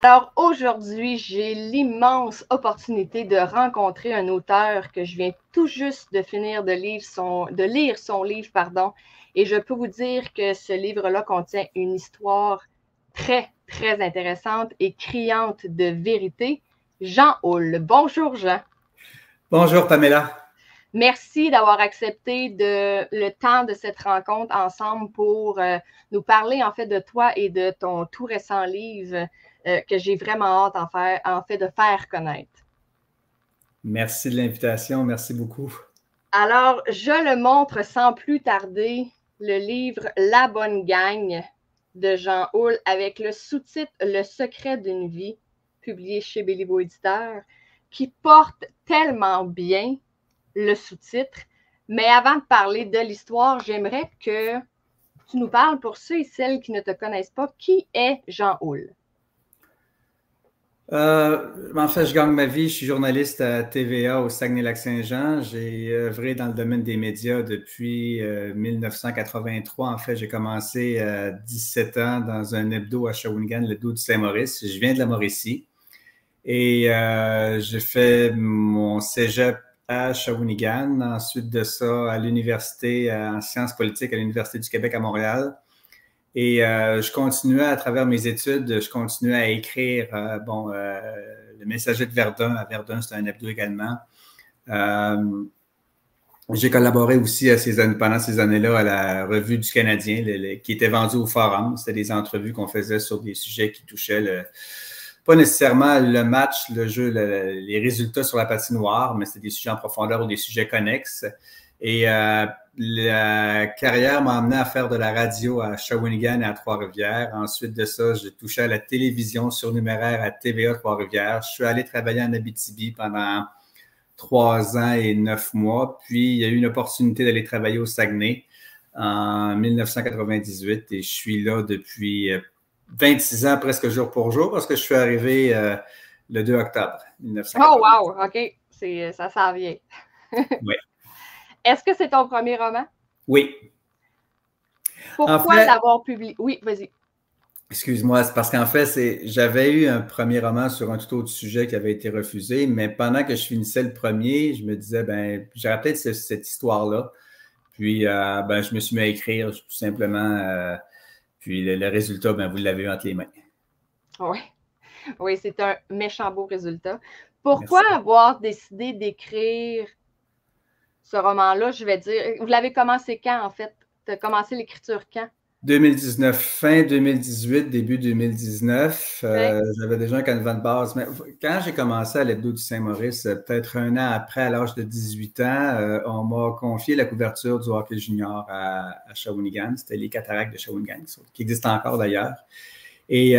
Alors aujourd'hui, j'ai l'immense opportunité de rencontrer un auteur que je viens tout juste de finir de lire son livre, pardon, et je peux vous dire que ce livre-là contient une histoire très, très intéressante et criante de vérité. Jean Houle. Bonjour Jean. Bonjour Pamela. Merci d'avoir accepté le temps de cette rencontre ensemble pour nous parler en fait de toi et de ton tout récent livre que j'ai vraiment hâte de faire connaître. Merci de l'invitation, merci beaucoup. Alors, je le montre sans plus tarder, le livre La Bonne Gang de Jean Houle avec le sous-titre Le secret d'une vie, publié chez Béliveau Éditeur, qui porte tellement bien le sous-titre. Mais avant de parler de l'histoire, j'aimerais que tu nous parles, pour ceux et celles qui ne te connaissent pas, qui est Jean Houle? En fait, je gagne ma vie. Je suis journaliste à TVA au Saguenay-Lac-Saint-Jean. J'ai œuvré dans le domaine des médias depuis 1983. En fait, j'ai commencé à 17 ans dans un hebdo à Shawinigan, l'hebdo du Saint-Maurice. Je viens de la Mauricie et j'ai fait mon cégep à Shawinigan. Ensuite de ça, à l'université en sciences politiques à l'Université du Québec à Montréal. Et je continuais à travers mes études, je continuais à écrire, Le Messager de Verdun. À Verdun, c'est un hebdo également. J'ai collaboré aussi pendant ces années-là à la Revue du Canadien, qui était vendue au Forum. C'était des entrevues qu'on faisait sur des sujets qui touchaient pas nécessairement le match, le jeu, les résultats sur la patinoire, mais c'était des sujets en profondeur ou des sujets connexes. Et la carrière m'a amené à faire de la radio à Shawinigan et à Trois-Rivières. Ensuite de ça, j'ai touché à la télévision surnuméraire à TVA Trois-Rivières. Je suis allé travailler en Abitibi pendant 3 ans et 9 mois. Puis, il y a eu une opportunité d'aller travailler au Saguenay en 1998 et je suis là depuis 26 ans presque jour pour jour parce que je suis arrivé le 2 octobre 1998. Oh wow, OK, ça s'en vient. Oui. Est-ce que c'est ton premier roman? Oui. Pourquoi l'avoir publié? Oui, vas-y. Excuse-moi, c'est parce qu'en fait, j'avais eu un premier roman sur un tout autre sujet qui avait été refusé, mais pendant que je finissais le premier, je me disais, j'aurais peut-être cette histoire-là. Puis, je me suis mis à écrire tout simplement. Puis, le résultat, vous l'avez entre les mains. Oui. Oui, c'est un méchant beau résultat. Pourquoi avoir décidé d'écrire ce roman-là? Je vais dire, vous l'avez commencé quand, en fait? Tu as commencé l'écriture quand? 2019, fin 2018, début 2019. J'avais déjà un canevas de base. Mais quand j'ai commencé à l'hebdo du Saint-Maurice, peut-être un an après, à l'âge de 18 ans, on m'a confié la couverture du hockey junior à Shawinigan. C'était les Cataractes de Shawinigan, qui existent encore d'ailleurs. Et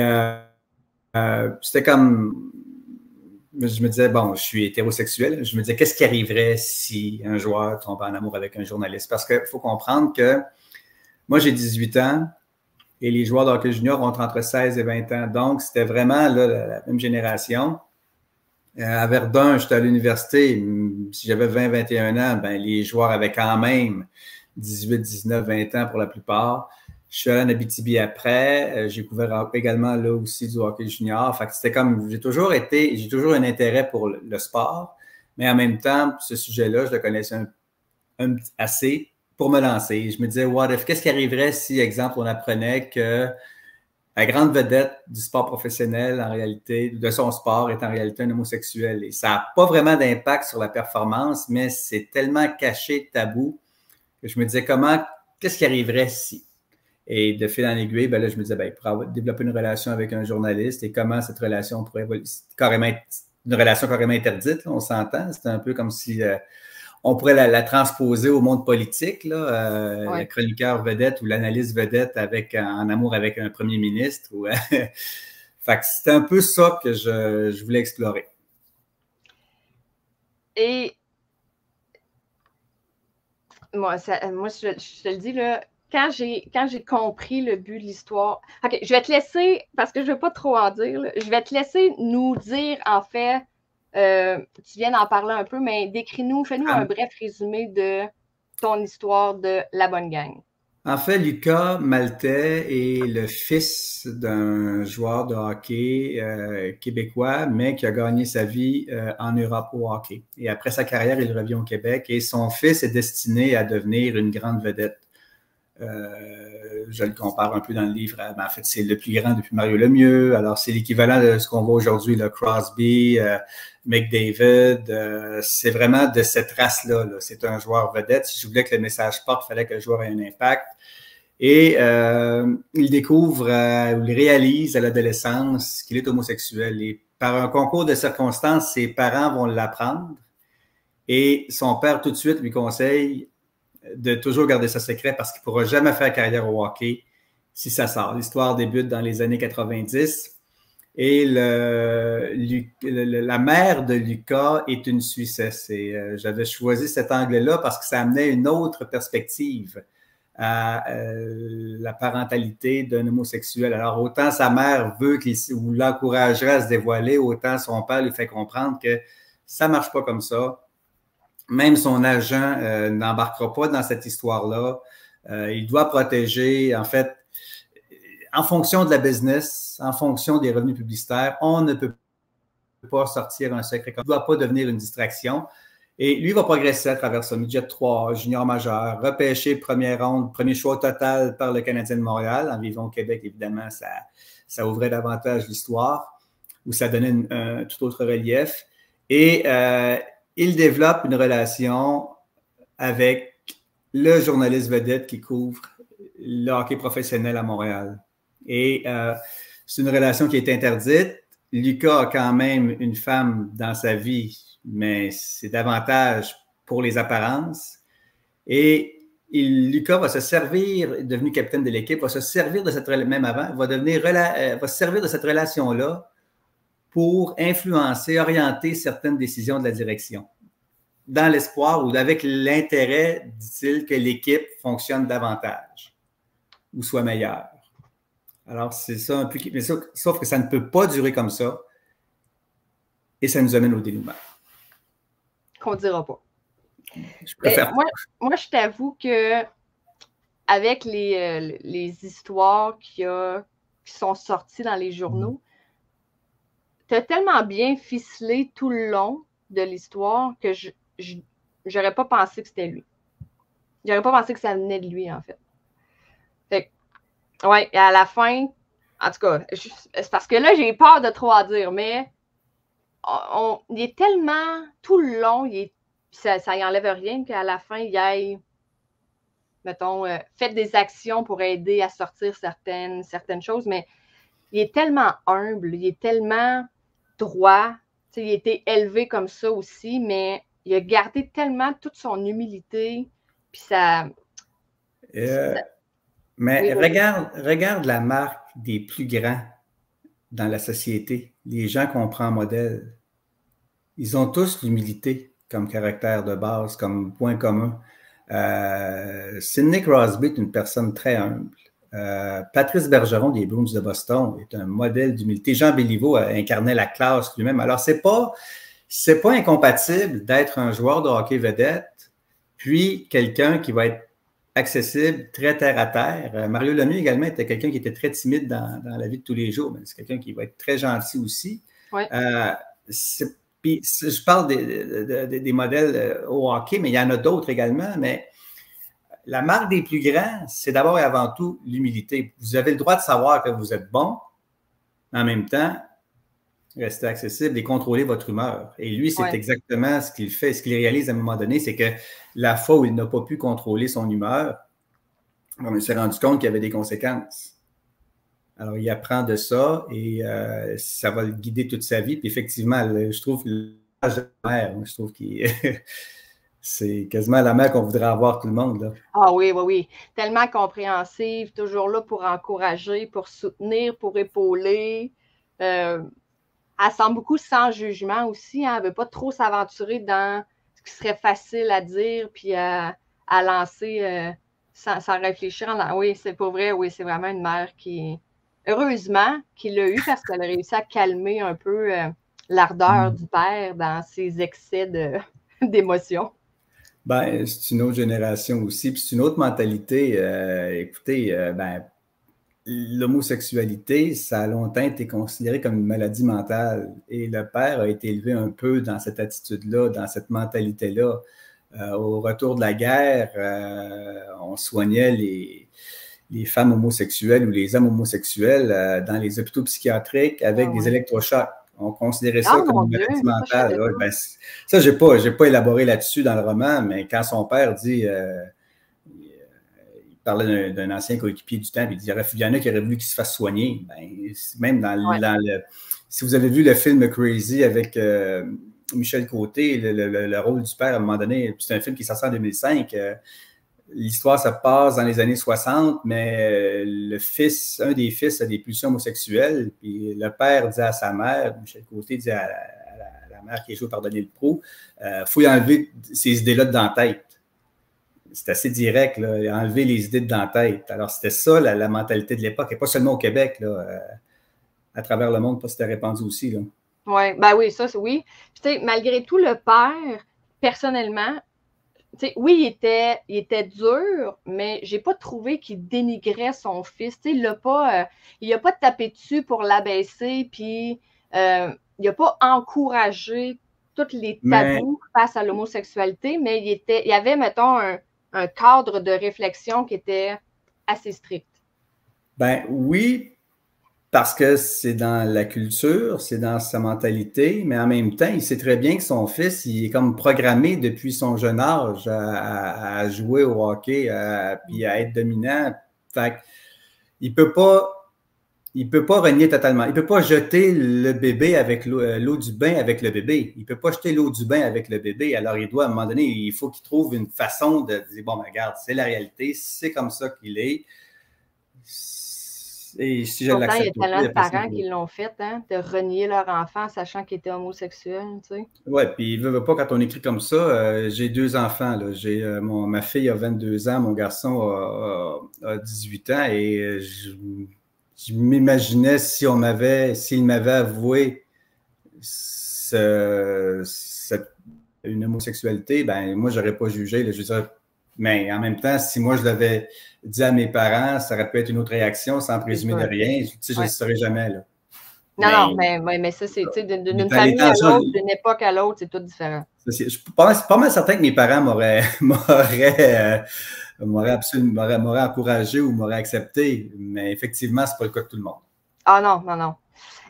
c'était comme... Je me disais, bon, je suis hétérosexuel. Je me disais, qu'est-ce qui arriverait si un joueur tombe en amour avec un journaliste? Parce qu'il faut comprendre que moi, j'ai 18 ans et les joueurs de hockey junior ont entre 16 et 20 ans. Donc, c'était vraiment là, la même génération. À Verdun, j'étais à l'université. Si j'avais 20-21 ans, les joueurs avaient quand même 18, 19, 20 ans pour la plupart. Je suis allé en Abitibi après. J'ai couvert également là aussi du hockey junior. Fait que c'était comme, j'ai toujours un intérêt pour le sport, mais en même temps, ce sujet-là, je le connaissais assez pour me lancer. Je me disais, what if, qu'est-ce qui arriverait si, exemple, on apprenait que la grande vedette du sport professionnel, en réalité, de son sport, est en réalité un homosexuel. Et ça n'a pas vraiment d'impact sur la performance, mais c'est tellement caché, tabou, que je me disais, qu'est-ce qui arriverait si? Et de fil en aiguille, là, je me disais, pour développer une relation avec un journaliste et comment cette relation pourrait carrément être une relation carrément interdite, là, on s'entend. C'est un peu comme si on pourrait la transposer au monde politique, là, la chroniqueur vedette ou l'analyste vedette en amour avec un premier ministre. Fait que c'était un peu ça que je voulais explorer. Et moi, je te le dis, là, quand j'ai compris le but de l'histoire, OK, je vais te laisser, parce que je ne veux pas trop en dire, là, je vais te laisser nous dire, en fait, tu viens d'en parler un peu, mais fais-nous un bref résumé de ton histoire de La Bonne Gang. En fait, Lucas Maltais est le fils d'un joueur de hockey québécois, mais qui a gagné sa vie en Europe au hockey. Et après sa carrière, il revient au Québec et son fils est destiné à devenir une grande vedette. Je le compare un peu dans le livre. En fait, c'est le plus grand depuis Mario Lemieux. Alors, c'est l'équivalent de ce qu'on voit aujourd'hui, le Crosby, McDavid. C'est vraiment de cette race-là. Là. C'est un joueur vedette. Si je voulais que le message porte, il fallait que le joueur ait un impact. Et il découvre ou il réalise à l'adolescence qu'il est homosexuel. Et par un concours de circonstances, ses parents vont l'apprendre. Et son père, tout de suite, lui conseille de toujours garder ça secret parce qu'il ne pourra jamais faire carrière au hockey si ça sort. L'histoire débute dans les années 90 et la mère de Lucas est une Suissesse. Et j'avais choisi cet angle-là parce que ça amenait une autre perspective à la parentalité d'un homosexuel. Alors, autant sa mère veut ou l'encouragerait à se dévoiler, autant son père lui fait comprendre que ça ne marche pas comme ça. Même son agent n'embarquera pas dans cette histoire-là. Il doit protéger, en fait, en fonction de la business, en fonction des revenus publicitaires, on ne peut pas sortir un secret. Il ne doit pas devenir une distraction. Et lui va progresser à travers ça. Midget 3, junior majeur, repêché première ronde, premier choix total par le Canadien de Montréal. En vivant au Québec, évidemment, ça ouvrait davantage l'histoire, où ça donnait un tout autre relief. Et il développe une relation avec le journaliste vedette qui couvre le hockey professionnel à Montréal. Et c'est une relation qui est interdite. Lucas a quand même une femme dans sa vie, mais c'est davantage pour les apparences. Et Lucas va se servir, devenu capitaine de l'équipe, va se servir de cette même avant, va se servir de cette relation-là pour influencer, orienter certaines décisions de la direction, dans l'espoir ou avec l'intérêt, dit-il, que l'équipe fonctionne davantage ou soit meilleure. Alors, c'est ça un peu, mais sauf que ça ne peut pas durer comme ça et ça nous amène au dénouement. Qu'on ne dira pas. Je préfère. Moi, je t'avoue que avec les histoires qui sont sorties dans les journaux, tu as tellement bien ficelé tout le long de l'histoire que j'aurais pas pensé que c'était lui. J'aurais pas pensé que ça venait de lui, en fait. Fait que, ouais, et à la fin, en tout cas, c'est parce que là, j'ai peur de trop en dire, mais il est tellement, tout le long, ça y enlève rien qu'à la fin, il y ait, mettons, fait des actions pour aider à sortir certaines choses, mais il est tellement humble, il est tellement droit, il a été élevé comme ça aussi, mais il a gardé tellement toute son humilité, puis ça... Mais oui, regarde la marque des plus grands dans la société, les gens qu'on prend en modèle. Ils ont tous l'humilité comme caractère de base, comme point commun. Sidney Crosby est une personne très humble. Patrice Bergeron des Bruins de Boston est un modèle d'humilité. Jean Béliveau incarnait la classe lui-même. Alors, c'est pas incompatible d'être un joueur de hockey vedette, puis quelqu'un qui va être accessible, très terre-à-terre. Mario Lemieux également était quelqu'un qui était très timide dans la vie de tous les jours, mais c'est quelqu'un qui va être très gentil aussi. Ouais. Puis, je parle des modèles au hockey, mais il y en a d'autres également, mais la marque des plus grands, c'est d'abord et avant tout l'humilité. Vous avez le droit de savoir que vous êtes bon, mais en même temps, rester accessible et contrôler votre humeur. Et lui, c'est exactement ce qu'il fait. Ce qu'il réalise à un moment donné, c'est que la fois où il n'a pas pu contrôler son humeur, on s'est rendu compte qu'il y avait des conséquences. Alors, il apprend de ça et ça va le guider toute sa vie. Puis effectivement, je trouve l'âge de la mère, je trouve qu'il c'est quasiment la mère qu'on voudrait avoir tout le monde. Là. Ah oui, oui, oui. Tellement compréhensive, toujours là pour encourager, pour soutenir, pour épauler. Elle semble beaucoup sans jugement aussi. Hein. Elle ne veut pas trop s'aventurer dans ce qui serait facile à dire puis à lancer sans réfléchir. Oui, c'est pas vrai. Oui, c'est vraiment une mère qui... Heureusement qu'il l'a eu parce qu'elle a réussi à calmer un peu l'ardeur du père dans ses excès d'émotions. Ben, c'est une autre génération aussi, puis c'est une autre mentalité. Écoutez, ben, l'homosexualité, ça a longtemps été considéré comme une maladie mentale. Et le père a été élevé un peu dans cette attitude-là, dans cette mentalité-là. Au retour de la guerre, on soignait les femmes homosexuelles ou les hommes homosexuels dans les hôpitaux psychiatriques avec des électrochocs. On considérait ça comme une maladie mentale. Ouais, ben, ça, je n'ai pas élaboré là-dessus dans le roman, mais quand son père dit, il parlait d'un ancien coéquipier du temps, puis il dit, il y en a qui auraient voulu qu'il se fasse soigner. Ben, même dans le... Si vous avez vu le film Crazy avec Michel Côté, le rôle du père, à un moment donné, c'est un film qui est sorti en 2005, l'histoire se passe dans les années 60, mais un des fils a des pulsions homosexuelles, puis le père dit à sa mère, Michel Côté dit à la mère qui est jouée par Denis Leproux, faut y enlever ces idées-là de dans la tête. C'est assez direct, là, enlever les idées de dans la tête. Alors, c'était ça la mentalité de l'époque, et pas seulement au Québec, là, à travers le monde, c'était répandu aussi. Là. Ouais, ben oui, ça, c'est oui. Puis, malgré tout, le père, personnellement, oui, il était dur, mais j'ai pas trouvé qu'il dénigrait son fils. Il n'a pas tapé dessus pour l'abaisser, puis il n'a pas encouragé tous les tabous face à l'homosexualité, mais il y avait, mettons, un cadre de réflexion qui était assez strict. Ben oui, parce que c'est dans la culture, c'est dans sa mentalité, mais en même temps, il sait très bien que son fils, il est comme programmé depuis son jeune âge à jouer au hockey, puis à être dominant. Fait il peut pas renier totalement. Il peut pas jeter le bébé avec l'eau du bain avec le bébé. Il peut pas jeter l'eau du bain avec le bébé. Alors, il doit, à un moment donné, il faut qu'il trouve une façon de dire, bon, ben, regarde, c'est la réalité, c'est comme ça qu'il est. Et si je l'accepte, il y a tellement de parents qui l'ont fait, hein, de renier leur enfant sachant qu'il était homosexuel. Tu sais. Oui, puis il ne veut pas quand on écrit comme ça. J'ai 2 enfants. Là. Ma fille a 22 ans, mon garçon a 18 ans et je m'imaginais s'il m'avait avoué une homosexualité, ben moi, je n'aurais pas jugé. Là, je veux dire, mais en même temps, si moi, je l'avais dit à mes parents, ça aurait pu être une autre réaction sans présumer de rien. Je ne le saurais jamais. Là. Non, mais ça, c'est d'une famille à l'autre, d'une époque à l'autre, c'est tout différent. Je suis pas mal certain que mes parents m'auraient encouragé ou m'auraient accepté, mais effectivement, ce n'est pas le cas de tout le monde. Ah non.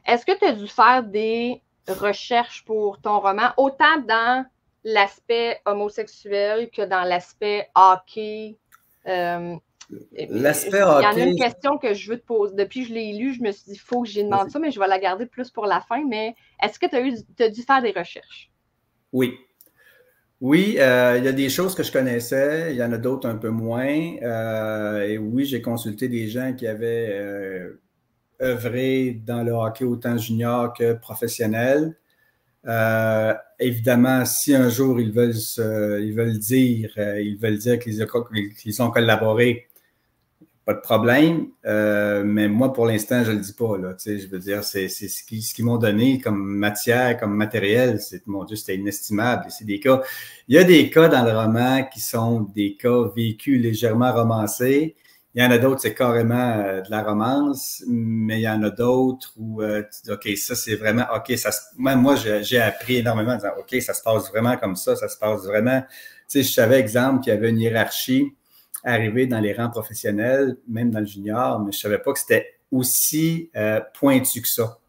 Est-ce que tu as dû faire des recherches pour ton roman, autant dans l'aspect homosexuel que dans l'aspect hockey? L'aspect hockey. Il y en a une question que je veux te poser. Depuis que je l'ai lu, je me suis dit, il faut que j'y demande ça, mais je vais la garder plus pour la fin. Mais est-ce que tu as dû faire des recherches? Oui. Oui, il y a des choses que je connaissais, il y en a d'autres un peu moins. Et oui, j'ai consulté des gens qui avaient œuvré dans le hockey autant junior que professionnel. Évidemment, si un jour ils veulent dire qu'ils ont collaboré, pas de problème. Mais moi, pour l'instant, je le dis pas. Là, je veux dire, c'est ce qu'ils m'ont donné comme matière, comme matériel. Mon Dieu, c'était inestimable. C'est des cas. Il y a des cas dans le roman qui sont des cas vécus légèrement romancés. Il y en a d'autres, c'est carrément de la romance, mais il y en a d'autres où tu dis, OK, ça, c'est vraiment, OK, même moi, j'ai appris énormément en disant, OK, ça se passe vraiment comme ça se passe vraiment. Tu sais, je savais, exemple, qu'il y avait une hiérarchie arrivée dans les rangs professionnels, même dans le junior, mais je savais pas que c'était aussi pointu que ça.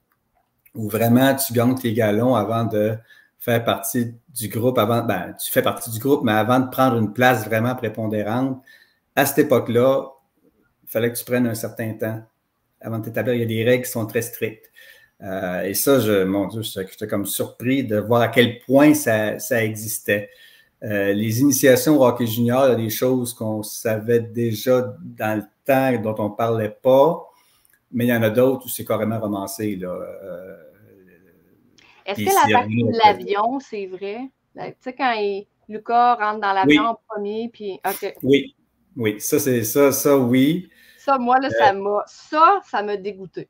Où vraiment, tu gagnes tes galons avant de faire partie du groupe, tu fais partie du groupe, mais avant de prendre une place vraiment prépondérante, à cette époque-là, il fallait que tu prennes un certain temps avant de t'établir. Il y a des règles qui sont très strictes. Et ça, mon Dieu, j'étais comme surpris de voir à quel point ça existait. Les initiations au hockey junior, il y a des choses qu'on savait déjà dans le temps dont on ne parlait pas, mais il y en a d'autres où c'est carrément romancé. Est-ce que la partie de l'avion, c'est vrai? Tu sais, quand Lucas rentre dans l'avion en premier, puis... OK. Oui, ça, c'est ça, oui. Ça, moi, là, ça m'a dégoûté.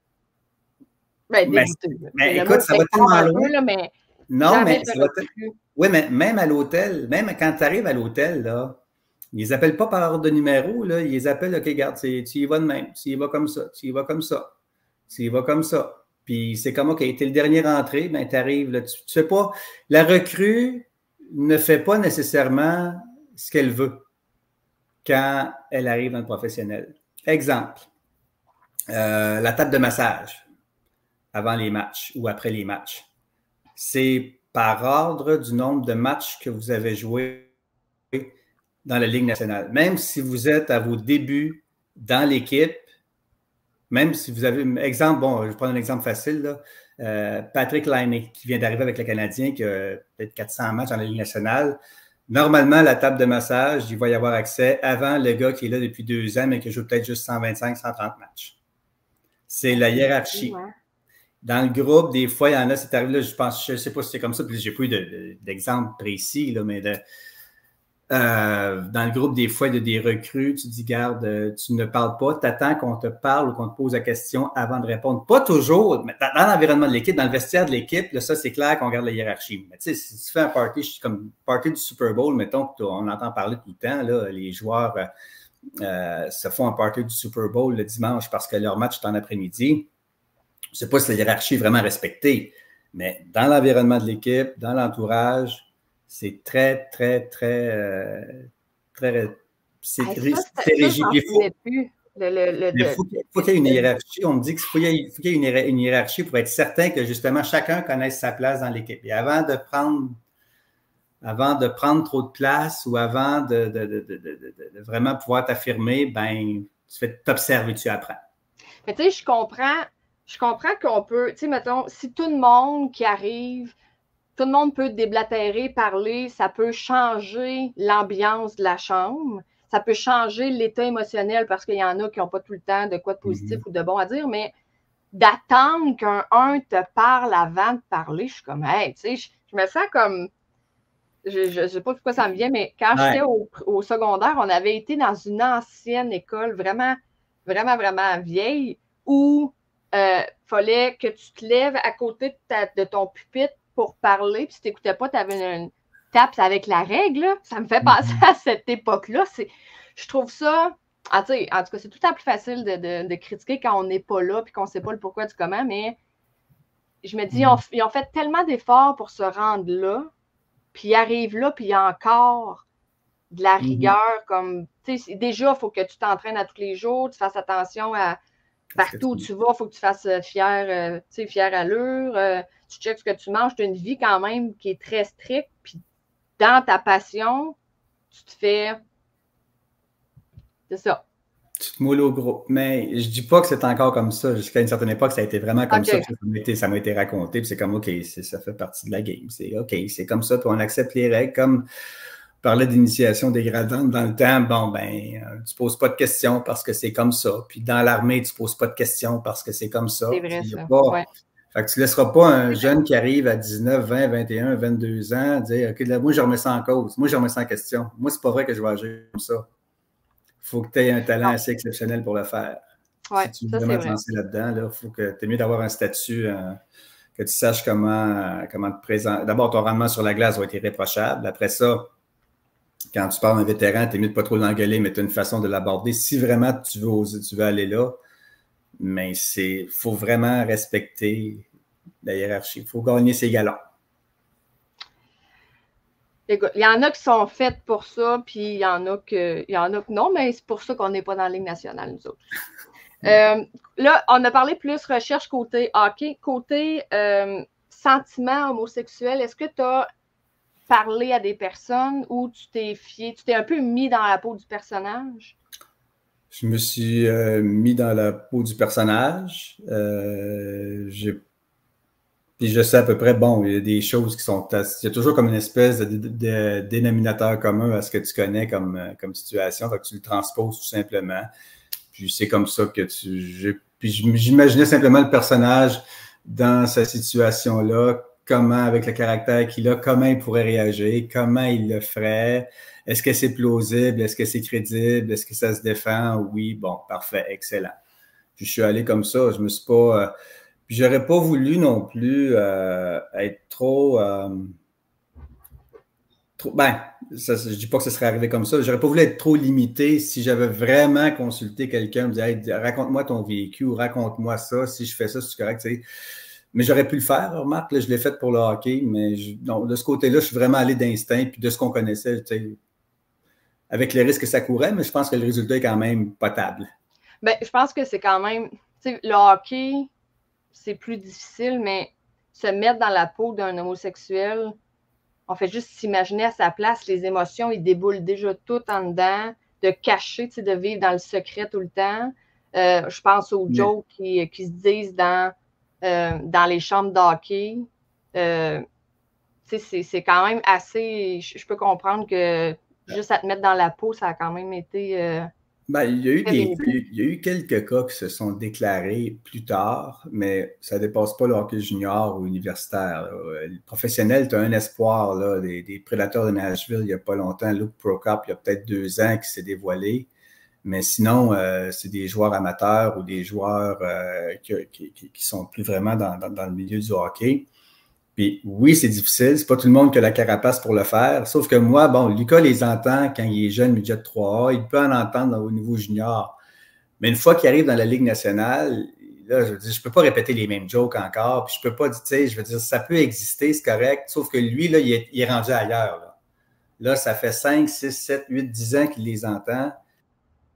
Ben, dégoûté. Mais écoute, ça va tellement loin. Là, mais Non, Jamais mais je ça va l'aurais cru. oui, mais même à l'hôtel, même quand tu arrives à l'hôtel, là, ils les appellent pas par ordre de numéro, là, ils les appellent, OK, regarde, tu y vas de même, tu y vas comme ça, tu y vas comme ça, tu y vas comme ça. Puis c'est comme, OK, tu es le dernier rentré, ben tu arrives, là, tu fais pas, la recrue ne fait pas nécessairement ce qu'elle veut quand elle arrive dans le professionnel. Exemple, la table de massage avant les matchs ou après les matchs. C'est par ordre du nombre de matchs que vous avez joué dans la Ligue nationale. Même si vous êtes à vos débuts dans l'équipe, même si vous avez, exemple, bon, je vais prendre un exemple facile, là, Patrick Laine, qui vient d'arriver avec le Canadien, qui a peut-être 400 matchs dans la Ligue nationale. Normalement, la table de massage, il va y avoir accès avant le gars qui est là depuis 2 ans, mais qui joue peut-être juste 125, 130 matchs. C'est la hiérarchie. Ouais. Dans le groupe, des fois, il y en a, c'est arrivé, là, je ne sais pas si c'est comme ça, puis j'ai pas eu d'exemple précis, là, mais dans le groupe, des fois, il y a des recrues, tu dis, garde, tu ne parles pas, tu attends qu'on te parle ou qu'on te pose la question avant de répondre. Pas toujours, mais dans l'environnement de l'équipe, dans le vestiaire de l'équipe, là, ça, c'est clair qu'on garde la hiérarchie. Mais tu sais, si tu fais un party, comme party du Super Bowl, mettons, on entend parler tout le temps, là, les joueurs se font un party du Super Bowl le dimanche parce que leur match est en après-midi. Je ne sais pas si la hiérarchie est vraiment respectée, mais dans l'environnement de l'équipe, dans l'entourage, c'est très, c'est régi. Il faut qu'il y ait une hiérarchie. On me dit qu'il faut qu'il y ait une hiérarchie pour être certain que justement chacun connaisse sa place dans l'équipe. Et avant de prendre trop de place ou avant de vraiment pouvoir t'affirmer, ben, tu fais t'observer, tu apprends. Mais tu sais, je comprends qu'on peut, tu sais, mettons, si tout le monde qui arrive, tout le monde peut déblatérer, parler, ça peut changer l'ambiance de la chambre, ça peut changer l'état émotionnel parce qu'il y en a qui n'ont pas tout le temps de quoi de positif ou de bon à dire, mais d'attendre qu'un te parle avant de parler, je suis comme, hey, tu sais, je me sens comme, je ne sais pas pourquoi ça me vient, mais quand j'étais au secondaire, on avait été dans une ancienne école vraiment vieille où fallait que tu te lèves à côté de ton pupitre pour parler, puis si tu n'écoutais pas, tu avais une tape avec la règle. Là. Ça me fait penser à cette époque-là. Je trouve ça... en tout cas, c'est tout le temps plus facile de critiquer quand on n'est pas là puis qu'on ne sait pas le pourquoi du comment, mais je me dis, ils ont fait tellement d'efforts pour se rendre là, puis ils arrivent là, puis il y a encore de la rigueur, comme, tu sais, déjà, il faut que tu t'entraînes à tous les jours, tu fasses attention à partout où tu vas, il faut que tu fasses fière allure, tu checkes ce que tu manges, tu as une vie quand même qui est très stricte, puis dans ta passion, tu te fais, c'est ça. Tu te moules au gros. Mais je dis pas que c'est encore comme ça. Jusqu'à une certaine époque, ça a été vraiment comme ça. Ça m'a été raconté. Puis c'est comme, OK, ça fait partie de la game. C'est OK, c'est comme ça. Puis on accepte les règles. Comme on parlait d'initiation dégradante dans le temps, bon, ben, tu poses pas de questions parce que c'est comme ça. Puis dans l'armée, tu poses pas de questions parce que c'est comme ça. C'est vrai, ça. Fait que tu laisseras pas un jeune qui arrive à 19, 20, 21, 22 ans dire, OK, là, moi, je remets ça en cause. Moi, je remets ça en question. Moi, c'est pas vrai que je vais agir comme ça. Il faut que tu aies un talent assez exceptionnel pour le faire. Si tu veux vraiment te lancer là-dedans, il faut que tu aies mieux d'avoir un statut, que tu saches comment te présenter. D'abord, ton rendement sur la glace va être irréprochable. Après ça, quand tu parles d'un vétéran, tu es mieux de pas trop l'engueuler, mais tu as une façon de l'aborder. Si vraiment tu veux aller là, mais il faut vraiment respecter la hiérarchie. Il faut gagner ses galons. Il y en a qui sont faites pour ça, puis il y en a que non, mais c'est pour ça qu'on n'est pas dans la Ligue nationale, nous autres. Là, on a parlé plus recherche côté hockey. Côté sentiment homosexuel, est-ce que tu as parlé à des personnes ou tu t'es un peu mis dans la peau du personnage? Je me suis mis dans la peau du personnage. Puis je sais à peu près, bon, il y a des choses qui sont... Il y a toujours comme une espèce de dénominateur commun à ce que tu connais comme situation. Fait que tu le transposes tout simplement. Puis c'est comme ça que Puis j'imaginais simplement le personnage dans sa situation-là, comment, avec le caractère qu'il a, comment il pourrait réagir, comment il le ferait. Est-ce que c'est plausible? Est-ce que c'est crédible? Est-ce que ça se défend? Oui, bon, parfait, excellent. Puis je suis allé comme ça. Je me suis pas... Puis j'aurais pas voulu non plus être trop, ben, je dis pas que ça serait arrivé comme ça. J'aurais pas voulu être trop limité si j'avais vraiment consulté quelqu'un, me dire hey, raconte-moi ton vécu ou raconte-moi ça, si je fais ça, c'est correct. Tu sais. Mais j'aurais pu le faire, remarque, là, je l'ai fait pour le hockey, mais non, de ce côté-là, je suis vraiment allé d'instinct, puis de ce qu'on connaissait, tu sais, avec les risques que ça courait, mais je pense que le résultat est quand même potable. Ben, je pense que c'est quand même, tu sais, le hockey, c'est plus difficile, mais se mettre dans la peau d'un homosexuel, on fait juste s'imaginer à sa place, les émotions, ils déboulent déjà tout en dedans, de cacher, tu sais, de vivre dans le secret tout le temps. Je pense aux jokes qui se disent dans les chambres d'hockey. C'est quand même assez... Je peux comprendre que juste à te mettre dans la peau, ça a quand même été... Ben, il y a eu quelques cas qui se sont déclarés plus tard, mais ça ne dépasse pas le hockey junior ou universitaire. Le professionnel, tu as un espoir là, des Prédateurs de Nashville il n'y a pas longtemps. Luke Prokop, il y a peut-être 2 ans, qui s'est dévoilé. Mais sinon, c'est des joueurs amateurs ou des joueurs qui sont plus vraiment dans le milieu du hockey. Puis oui, c'est difficile. C'est pas tout le monde qui a la carapace pour le faire. Sauf que moi, bon, Lucas les entend quand il est jeune, midget 3A. Il peut en entendre au niveau junior. Mais une fois qu'il arrive dans la Ligue nationale, là, je veux dire, je peux pas répéter les mêmes jokes encore. Puis je peux pas dire, tu sais, je veux dire, ça peut exister, c'est correct. Sauf que lui, là, il est rendu ailleurs. Là, ça fait 5, 6, 7, 8, 10 ans qu'il les entend.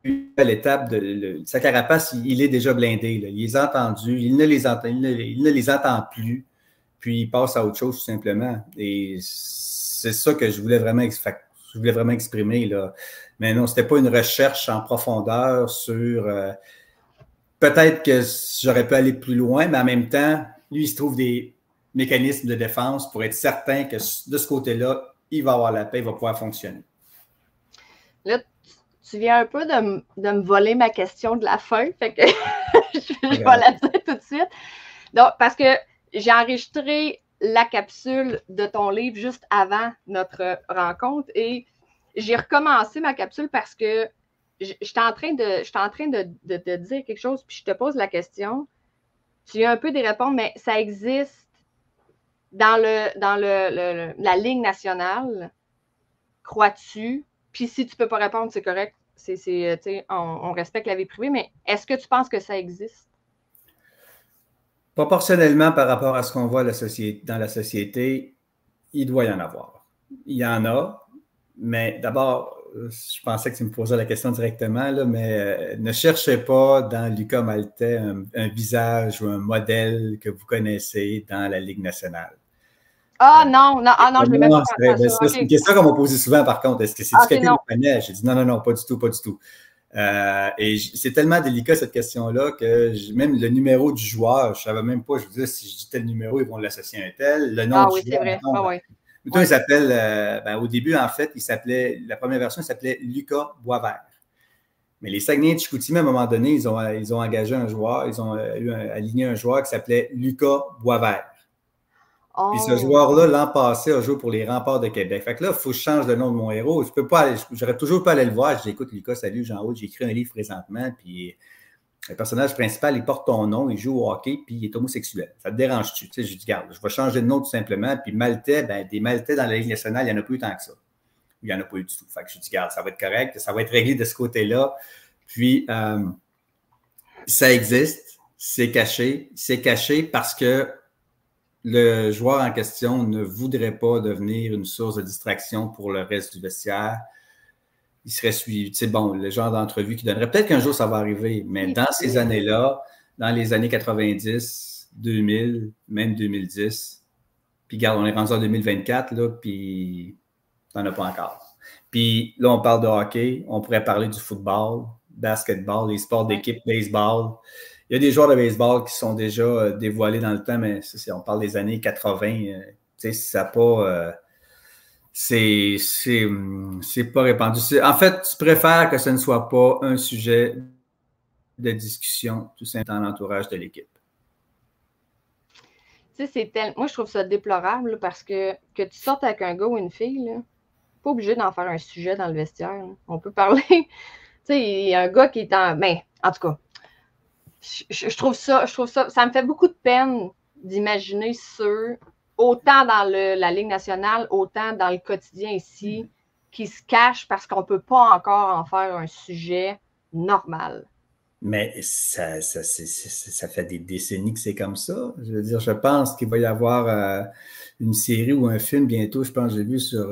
Puis à l'étape de sa carapace, il est déjà blindé. Là. Il les a entendus. Il ne les entend plus. Puis il passe à autre chose tout simplement. Et c'est ça que je voulais vraiment exprimer. Là. Mais non, c'était pas une recherche en profondeur sur... peut-être que j'aurais pu aller plus loin, mais en même temps, lui, il se trouve des mécanismes de défense pour être certain que de ce côté-là, il va avoir la paix, il va pouvoir fonctionner. Là, tu viens un peu de me voler ma question de la fin, fait que je vais la dire tout de suite. Donc, parce que j'ai enregistré la capsule de ton livre juste avant notre rencontre et j'ai recommencé ma capsule parce que j'étais en train de dire quelque chose, puis je te pose la question. Tu viens un peu d'y répondre, mais ça existe dans la Ligue nationale. Crois-tu? Puis si tu ne peux pas répondre, c'est correct. On respecte la vie privée, mais est-ce que tu penses que ça existe? Proportionnellement par rapport à ce qu'on voit dans la société, il doit y en avoir. Il y en a, mais d'abord, je pensais que tu me posais la question directement, là, mais ne cherchez pas dans Lucas Maltais un visage ou un modèle que vous connaissez dans la Ligue nationale. Non, je ne l'ai même pas pensé à ça. C'est une question qu'on m'a posée souvent, par contre. Est-ce que c'est quelqu'un que tu connais? J'ai dit non, pas du tout, pas du tout. Et c'est tellement délicat cette question-là que même le numéro du joueur, je ne savais même pas, je veux dire, si je dis tel numéro, ils vont l'associer à un tel. Le nom du joueur. C'est vrai. Plutôt, il s'appelle, au début, en fait, la première version s'appelait Lucas Boisvert. Mais les Saguenay-Chicoutimi, à un moment donné, ils ont engagé un joueur, ils ont aligné un joueur qui s'appelait Lucas Boisvert. Puis ce joueur-là, l'an passé, a joué pour les Remparts de Québec. Fait que là, il faut que je change le nom de mon héros. J'aurais toujours pas aller le voir. Je dis, écoute, Lucas, salut, Jean-Aude, j'ai écrit un livre présentement, puis le personnage principal, il porte ton nom, il joue au hockey, puis il est homosexuel. Ça te dérange-tu? Tu sais, je dis, garde, je vais changer de nom tout simplement. Puis Maltais, des Maltais dans la Ligue nationale, il n'y en a pas eu tant que ça. Il n'y en a pas eu du tout. Fait que je dis, garde, ça va être correct, ça va être réglé de ce côté-là. Puis, ça existe, c'est caché parce que le joueur en question ne voudrait pas devenir une source de distraction pour le reste du vestiaire. Il serait suivi. Tu sais, bon, le genre d'entrevue qu'il donnerait. Peut-être qu'un jour, ça va arriver, mais dans ces années-là, dans les années 90, 2000, même 2010, puis regarde, on est rendu en 2024, là, puis t'en as pas encore. Puis là, on parle de hockey, on pourrait parler du football, basketball, les sports d'équipe, baseball. Il y a des joueurs de baseball qui sont déjà dévoilés dans le temps, mais on parle des années 80. Ça pas. C'est pas répandu. En fait, tu préfères que ce ne soit pas un sujet de discussion, tout simplement, dans l'entourage de l'équipe. Moi, je trouve ça déplorable là, parce que tu sortes avec un gars ou une fille, là, pas obligé d'en faire un sujet dans le vestiaire. Là. On peut parler. Il y a un gars qui est en tout cas. je trouve ça, ça me fait beaucoup de peine d'imaginer ceux, autant dans la Ligue nationale, autant dans le quotidien ici, qui se cachent parce qu'on ne peut pas encore en faire un sujet normal. Mais ça fait des décennies que c'est comme ça. Je veux dire, je pense qu'il va y avoir une série ou un film bientôt, je pense que j'ai vu sur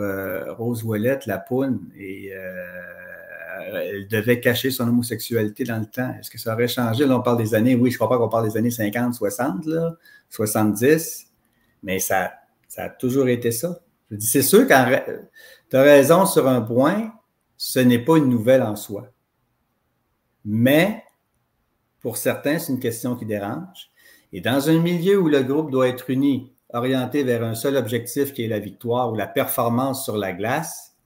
Rose Ouellette, la poune, et elle devait cacher son homosexualité dans le temps. Est-ce que ça aurait changé? Là, on parle des années, oui, je ne crois pas qu'on parle des années 50, 60, là, 70, mais ça a toujours été ça. Je dis, c'est sûr que tu as raison sur un point, ce n'est pas une nouvelle en soi. Mais pour certains, c'est une question qui dérange. Et dans un milieu où le groupe doit être uni, orienté vers un seul objectif qui est la victoire ou la performance sur la glace,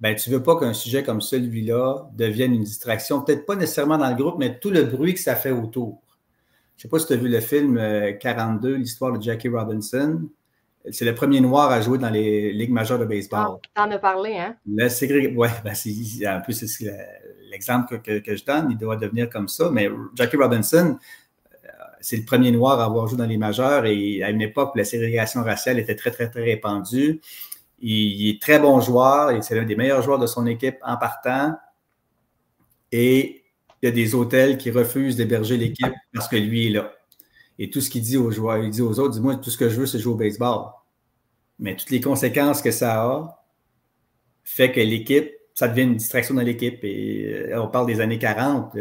ben, tu ne veux pas qu'un sujet comme celui-là devienne une distraction, peut-être pas nécessairement dans le groupe, mais tout le bruit que ça fait autour. Je ne sais pas si tu as vu le film 42, l'histoire de Jackie Robinson. C'est le premier noir à jouer dans les ligues majeures de baseball. Ah, t'en as parlé, hein? Oui, ben c'est un peu l'exemple que je donne. Il doit devenir comme ça. Mais Jackie Robinson, c'est le premier noir à avoir joué dans les majeurs et à une époque où la ségrégation raciale était très, très, très répandue. Il est très bon joueur et c'est l'un des meilleurs joueurs de son équipe en partant. Et il y a des hôtels qui refusent d'héberger l'équipe parce que lui est là. Et tout ce qu'il dit aux joueurs, il dit aux autres, dis-moi, tout ce que je veux, c'est jouer au baseball. Mais toutes les conséquences que ça a fait que l'équipe, ça devient une distraction dans l'équipe. Et on parle des années 40,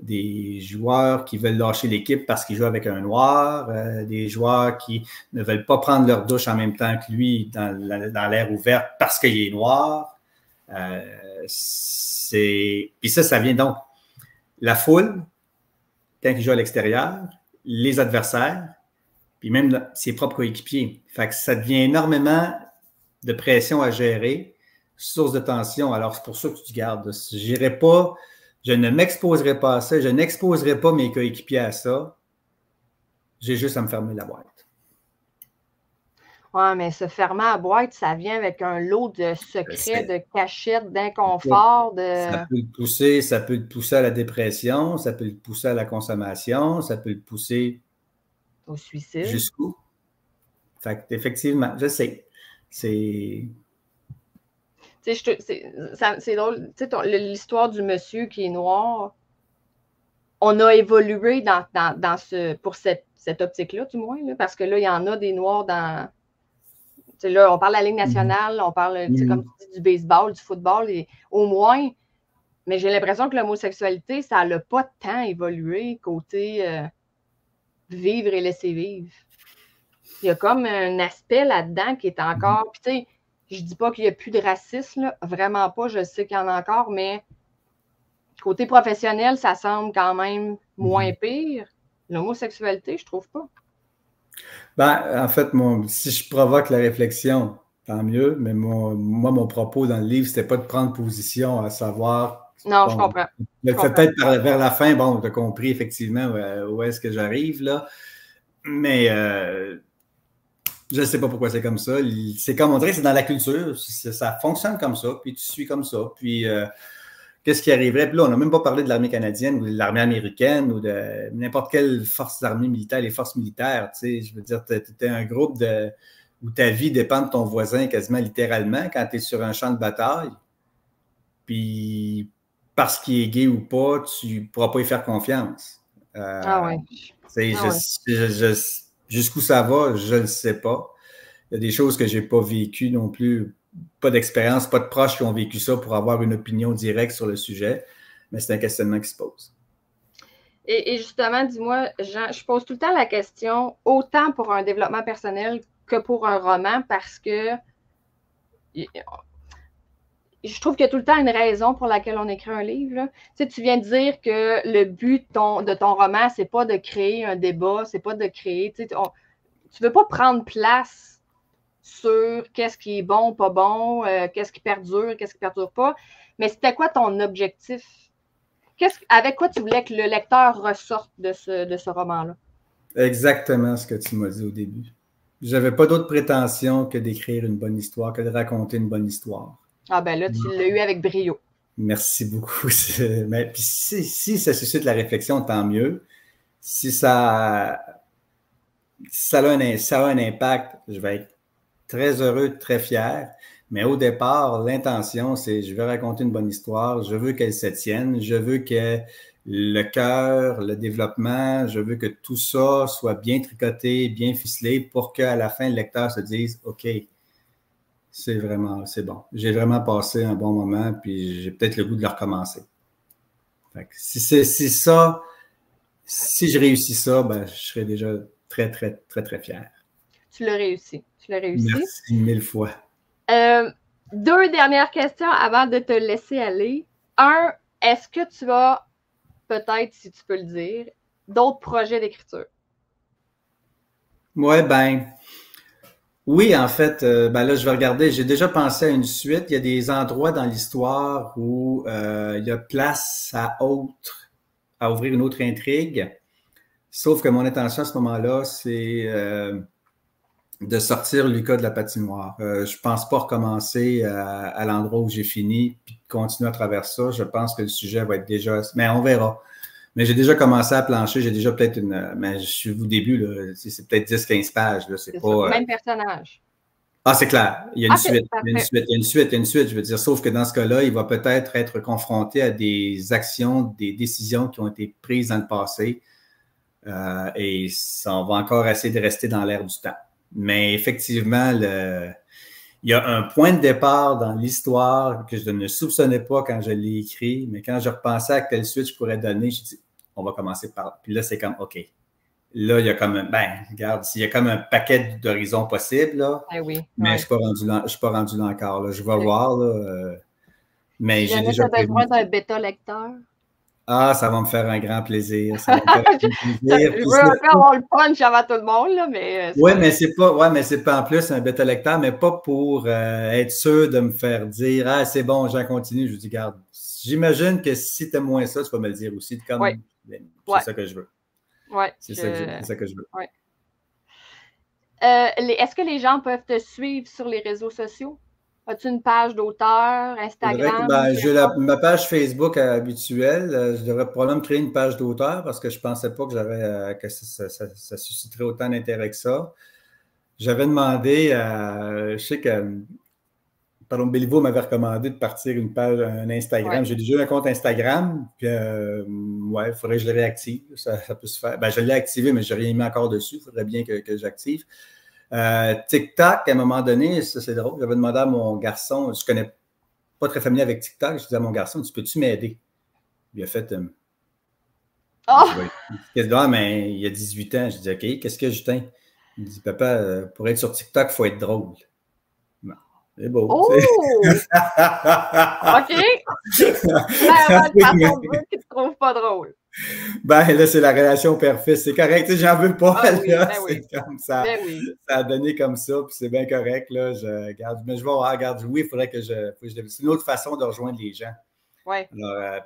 des joueurs qui veulent lâcher l'équipe parce qu'ils jouent avec un noir, des joueurs qui ne veulent pas prendre leur douche en même temps que lui dans l'air ouvert parce qu'il est noir. Puis ça vient donc la foule, quand il joue à l'extérieur, les adversaires, puis même ses propres coéquipiers. Fait que ça devient énormément de pression à gérer, source de tension. Alors, c'est pour ça que tu gardes. Je ne m'exposerai pas à ça, je n'exposerai pas mes coéquipiers à ça. J'ai juste à me fermer la boîte. Oui, mais se fermer la boîte, ça vient avec un lot de secrets, de cachettes, d'inconfort. Ça peut le pousser à la dépression, ça peut le pousser à la consommation, ça peut le pousser au suicide. Jusqu'où? Fait effectivement, je sais. C'est drôle. L'histoire du monsieur qui est noir, on a évolué pour cette optique-là, du moins, là, parce que là, il y en a des noirs dans. Là, on parle de la Ligue nationale, on parle, comme tu dis, du baseball, du football, et au moins, mais j'ai l'impression que l'homosexualité, ça n'a pas tant évolué côté vivre et laisser vivre. Il y a comme un aspect là-dedans qui est encore. Puis, tu sais, je dis pas qu'il n'y a plus de racisme, là, vraiment pas, je sais qu'il y en a encore, mais côté professionnel, ça semble quand même moins pire. L'homosexualité, je trouve pas. Ben, en fait, si je provoque la réflexion, tant mieux, mais mon propos dans le livre, c'était pas de prendre position à savoir. Non, je comprends. Peut-être vers la fin, bon, tu as compris effectivement où est-ce que j'arrive, là. Mais je ne sais pas pourquoi c'est comme ça. C'est comme on dirait, c'est dans la culture. Ça fonctionne comme ça, puis tu suis comme ça. Puis qu'est-ce qui arriverait? Puis là, on n'a même pas parlé de l'armée canadienne ou de l'armée américaine ou de n'importe quelle force d'armée militaire, les forces militaires. Tu sais, je veux dire, tu es un groupe où ta vie dépend de ton voisin quasiment littéralement quand tu es sur un champ de bataille. Puis parce qu'il est gay ou pas, tu ne pourras pas y faire confiance. Jusqu'où ça va, je ne le sais pas. Il y a des choses que je n'ai pas vécues non plus, pas d'expérience, pas de proches qui ont vécu ça pour avoir une opinion directe sur le sujet, mais c'est un questionnement qui se pose. Et justement, dis-moi, Jean, je pose tout le temps la question, autant pour un développement personnel que pour un roman, parce que je trouve qu'il y a tout le temps une raison pour laquelle on écrit un livre. Là. Tu sais, tu viens de dire que le but de ton roman, c'est pas de créer un débat, c'est pas de créer. Tu veux pas prendre place sur qu'est-ce qui est bon, pas bon, qu'est-ce qui perdure pas. Mais c'était quoi ton objectif? Avec quoi tu voulais que le lecteur ressorte de ce roman-là? Exactement ce que tu m'as dit au début. J'avais pas d'autre prétention que d'écrire une bonne histoire, que de raconter une bonne histoire. Ah ben là, tu l'as eu avec brio. Merci beaucoup. Mais puis si ça suscite la réflexion, tant mieux. Si ça, ça a un impact, je vais être très heureux, très fier. Mais au départ, l'intention, c'est je veux raconter une bonne histoire, je veux qu'elle se tienne, je veux que le cœur, le développement, je veux que tout ça soit bien tricoté, bien ficelé pour qu'à la fin, le lecteur se dise OK, c'est bon. J'ai vraiment passé un bon moment, puis j'ai peut-être le goût de le recommencer. Fait que si ça, si je réussis ça, ben, je serai déjà très, très, très, très fier. Tu l'as réussi. Tu l'as réussi. Merci 1000 fois. 2 dernières questions avant de te laisser aller. Un, est-ce que tu as, peut-être, si tu peux le dire, d'autres projets d'écriture? Ouais, ben, oui, en fait, ben là, je vais regarder. J'ai déjà pensé à une suite. Il y a des endroits dans l'histoire où il y a place à ouvrir une autre intrigue. Sauf que mon intention à ce moment-là, c'est de sortir Lucas de la patinoire. Je pense pas recommencer à l'endroit où j'ai fini, puis de continuer à travers ça. Je pense que le sujet va être déjà... Mais on verra. Mais j'ai déjà commencé à plancher. J'ai déjà peut-être une... Mais je suis au début, là. C'est peut-être 10-15 pages. C'est pas... Même personnage. Ah, c'est clair. Il y a une suite. Il y a une suite. Il y a une suite. Il y a une suite. Je veux dire, sauf que dans ce cas-là, il va peut-être être confronté à des actions, des décisions qui ont été prises dans le passé. Et ça, on va encore essayer de rester dans l'air du temps. Mais effectivement, il y a un point de départ dans l'histoire que je ne soupçonnais pas quand je l'ai écrit, mais quand je repensais à quelle suite je pourrais donner, j'ai dit, on va commencer par... Puis là, c'est comme, OK. Là, il y a comme regarde, il y a comme un paquet d'horizons possibles, là. Ah oui, mais je ne suis pas rendu là encore. Là. Je vais voir, là. Mais si j'ai déjà tu as besoin d'un bêta lecteur. Ah, ça va me faire un grand plaisir. Ça va me faire un grand plaisir. Je veux un peu avoir le punch avant tout le monde, là, mais... Oui, mais c'est pas en plus un bêta lecteur, mais pas pour être sûr de me faire dire « Ah, c'est bon, j'en continue. » Je dis « Garde, j'imagine que si tu aimes moins ça, tu vas me le dire aussi. Comme c'est ça que je veux. Ouais, c'est ça que je veux. Ouais. Est-ce que les gens peuvent te suivre sur les réseaux sociaux? As-tu une page d'auteur, Instagram? J'ai ma page Facebook habituelle. Je devrais probablement créer une page d'auteur parce que je ne pensais pas que ça susciterait autant d'intérêt que ça. J'avais demandé je sais que Palombe Béliveau m'avait recommandé de partir une page, un Instagram. Ouais. J'ai déjà un compte Instagram, puis il faudrait que je le réactive. Ça peut se faire. Ben, je l'ai activé, mais je n'ai rien mis encore dessus. Il faudrait bien que j'active. TikTok, à un moment donné, ça c'est drôle. J'avais demandé à mon garçon, je ne connais pas très familier avec TikTok, je disais à mon garçon, peux-tu m'aider? Il a fait. Mais il y a 18 ans, je dis OK, qu'est-ce que je t'ai? Il dit Papa, pour être sur TikTok, il faut être drôle. Bon, c'est beau. Oh! OK. Clairement, une façon de dire qu'il ne te trouve pas drôle. Ben là, c'est la relation père-fils. C'est correct, j'en veux pas. Comme ça. Ça a donné comme ça, puis c'est bien correct. Là, mais je vais voir, regarde, oui, il faudrait que c'est une autre façon de rejoindre les gens. Oui.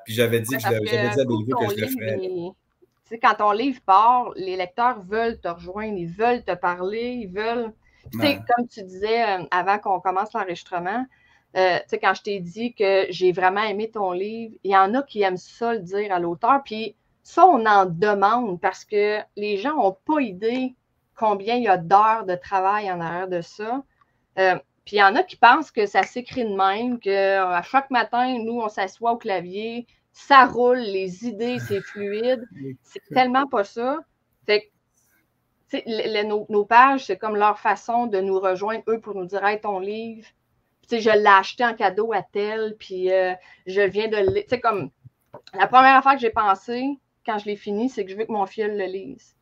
Puis j'avais dit à Béliveau que je le ferais. Tu sais, quand ton livre part, les lecteurs veulent te rejoindre, ils veulent te parler, ils veulent. Tu sais, comme tu disais avant qu'on commence l'enregistrement, tu sais, quand je t'ai dit que j'ai vraiment aimé ton livre, il y en a qui aiment ça le dire à l'auteur, puis ça, on en demande parce que les gens n'ont pas idée combien il y a d'heures de travail en arrière de ça. Puis il y en a qui pensent que ça s'écrit de même, qu'à chaque matin, nous, on s'assoit au clavier, ça roule, les idées, c'est fluide. C'est tellement pas ça. Fait que, nos pages, c'est comme leur façon de nous rejoindre, eux, pour nous dire « Hey, ton livre, je l'ai acheté en cadeau à tel, puis je viens de le lire. » Tu sais, comme la première affaire que j'ai pensé quand je l'ai fini, c'est que je veux que mon filleul le lise.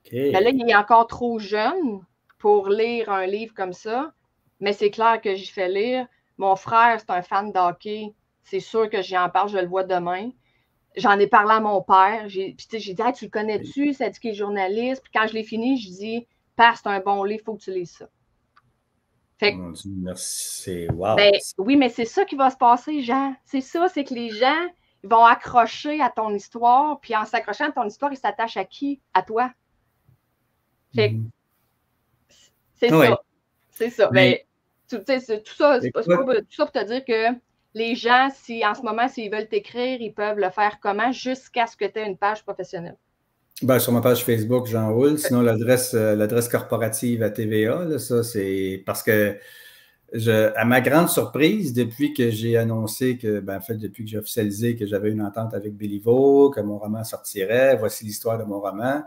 Okay. Ben là, il est encore trop jeune pour lire un livre comme ça, mais c'est clair que j'y fais lire. Mon frère, c'est un fan d'hockey. C'est sûr que j'y en parle, je le vois demain. J'en ai parlé à mon père. J'ai dit hey, tu le connais-tu? Ça dit qu'il est journaliste. Puis quand je l'ai fini, je dis Père, c'est un bon livre, il faut que tu lises ça. Fait que, mon Dieu, merci. Wow. Ben, oui, mais c'est ça qui va se passer, Jean. C'est ça, c'est que les gens ils vont accrocher à ton histoire, puis en s'accrochant à ton histoire, ils s'attachent à qui? À toi. Fait que, c'est ça. C'est ça. Mais, tout ça, c'est pas tout ça pour te dire que les gens, si en ce moment, s'ils veulent t'écrire, ils peuvent le faire comment jusqu'à ce que tu aies une page professionnelle? Ben, sur ma page Facebook, Jean Houle. Sinon, l'adresse corporative à TVA, là, ça, c'est parce que à ma grande surprise, depuis que j'ai annoncé que, ben, en fait, depuis que j'ai officialisé que j'avais une entente avec Béliveau, que mon roman sortirait, voici l'histoire de mon roman,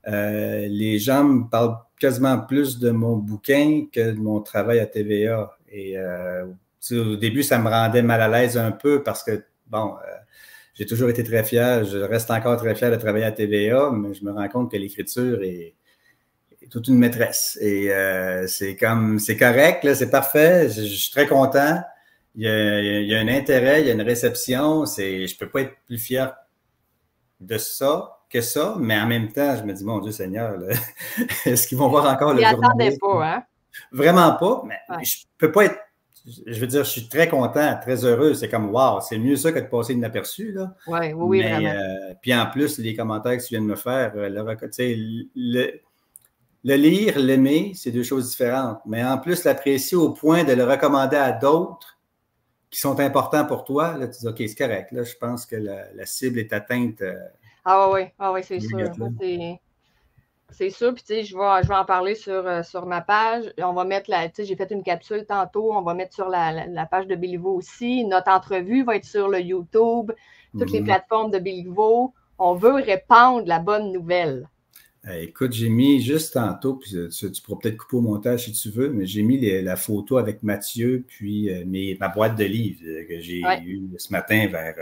les gens me parlent quasiment plus de mon bouquin que de mon travail à TVA. Et au début, ça me rendait mal à l'aise un peu parce que, bon, j'ai toujours été très fier, je reste encore très fier de travailler à TVA, mais je me rends compte que l'écriture est toute une maîtresse. Et c'est correct, là, c'est parfait, je suis très content. Il y a un intérêt, il y a une réception. Je peux pas être plus fier de ça que ça, mais en même temps, je me dis, mon Dieu Seigneur, est-ce qu'ils vont voir encore le journaliste? Pas, hein? Vraiment pas, mais je peux pas être. Je veux dire, je suis très content, très heureux. C'est comme, wow, c'est mieux ça que de passer inaperçu, là. Oui, vraiment. Puis en plus, les commentaires que tu viens de me faire, le lire, l'aimer, c'est deux choses différentes. Mais en plus, l'apprécier au point de le recommander à d'autres qui sont importants pour toi, là, tu dis, OK, c'est correct. Là, je pense que la cible est atteinte. Ah oui, c'est sûr. C'est sûr. Puis, tu sais, je vais en parler sur ma page. On va mettre tu sais, j'ai fait une capsule tantôt. On va mettre sur la page de Béliveau aussi. Notre entrevue va être sur le YouTube, toutes les plateformes de Béliveau. On veut répandre la bonne nouvelle. Écoute, j'ai mis juste tantôt, puis tu pourras peut-être couper au montage si tu veux, mais j'ai mis la photo avec Mathieu, puis ma boîte de livres que j'ai eue ce matin vers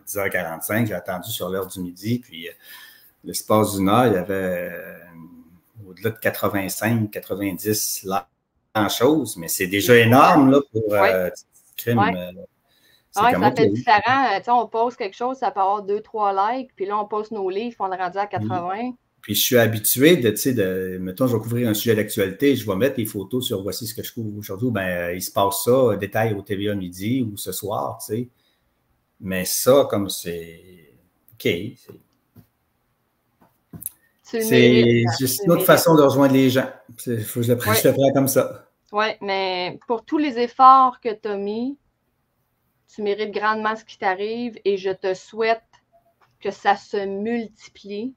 10h45. J'ai attendu sur l'heure du midi, puis l'espace d'une heure, il y avait au-delà de 85, 90 choses, mais c'est déjà énorme là, pour crime. Ça fait différent. On poste quelque chose, ça peut avoir 2-3 likes, puis là, on poste nos livres, puis on est rendu à 80. Puis je suis habitué mettons, je vais couvrir un sujet d'actualité, je vais mettre les photos sur voici ce que je couvre aujourd'hui. Ben, il se passe ça, détail au TVA midi ou ce soir, tu sais. Mais ça, comme c'est. OK. C'est juste une autre façon de rejoindre les gens. Il faut que je le prenne comme ça. Oui, mais pour tous les efforts que tu as mis, tu mérites grandement ce qui t'arrive et je te souhaite que ça se multiplie.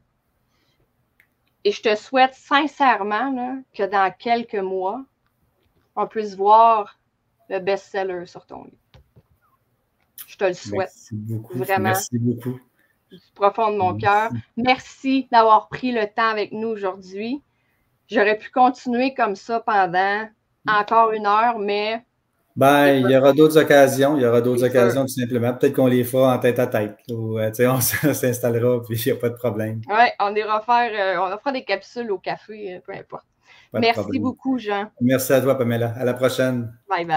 Et je te souhaite sincèrement là, que dans quelques mois, on puisse voir le best-seller sur ton livre. Je te le souhaite. Merci beaucoup. Vraiment. Merci beaucoup. Du profond de mon cœur. Merci d'avoir pris le temps avec nous aujourd'hui. J'aurais pu continuer comme ça pendant encore 1 heure, mais... Ben, il y aura d'autres occasions. Il y aura d'autres occasions tout simplement. Peut-être qu'on les fera en tête à tête. Ou, on s'installera, puis il n'y a pas de problème. Oui, on fera des capsules au café, peu importe. Merci beaucoup, Jean. Merci à toi, Pamela. À la prochaine. Bye bye.